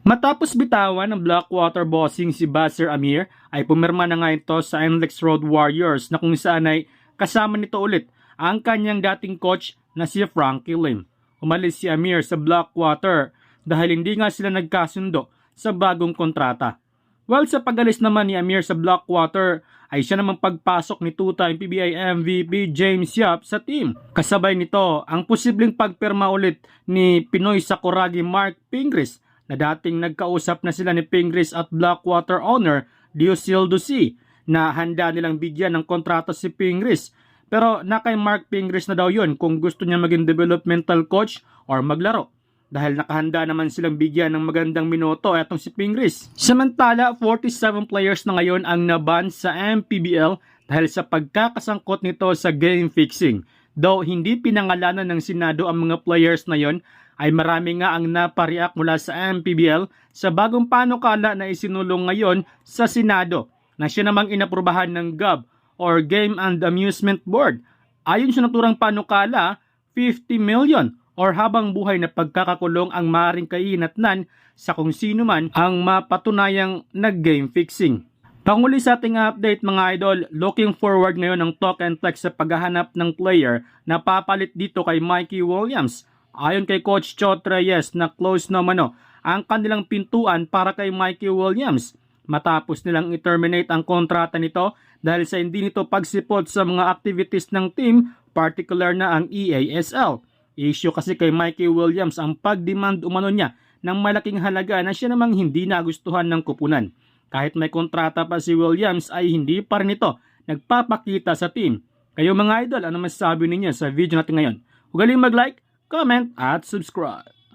Matapos bitawan ng Blackwater bossing si Basir Amir, ay pumirma na nga ito sa NLEX Road Warriors na kung saan ay kasama nito ulit ang kanyang dating coach na si Frankie Lim. Umalis si Amir sa Blackwater dahil hindi nga sila nagkasundo sa bagong kontrata. Well, sa pag-alis naman ni Amir sa Blackwater ay siya namang pagpasok ni two-time PBA MVP James Yap sa team. Kasabay nito ang posibleng pagpirma ulit ni Pinoy Sakuragi Mark Pingris na dating nagkausap na sila ni Pingris at Blackwater owner Diosildo C na handa nilang bigyan ng kontrata si Pingris. Pero na kay Mark Pingris na daw yun kung gusto niya maging developmental coach or maglaro. Dahil nakahanda naman silang bigyan ng magandang minuto etong si Pingris. Samantala, 47 players na ngayon ang naban sa MPBL dahil sa pagkakasangkot nito sa game fixing. Though hindi pinangalanan ng Senado ang mga players na yon, ay marami nga ang napariak mula sa MPBL sa bagong panukala na isinulong ngayon sa Senado na siya namang inaprubahan ng GAB or Game and Amusement Board. Ayon sa naturang panukala, 50 million or habang buhay na pagkakakulong ang maaaring kahinatnan sa kung sino man ang mapatunayang nag-game fixing. Panguli sa ating update mga idol, looking forward ngayon ng Talk and Flex sa paghahanap ng player na papalit dito kay Mikey Williams. Ayon kay Coach Chot Reyes na close naman ang kanilang pintuan para kay Mikey Williams matapos nilang i-terminate ang kontrata nito dahil sa hindi nito pagsipot sa mga activities ng team, particular na ang EASL. Issue kasi kay Mikey Williams ang pag-demand umano niya ng malaking halaga na siya namang hindi nagustuhan ng kupunan. Kahit may kontrata pa si Williams ay hindi pa rin ito nagpapakita sa team. Kayo mga idol, ano masasabi ninyo sa video natin ngayon? Huwag kayong mag-like, comment at subscribe.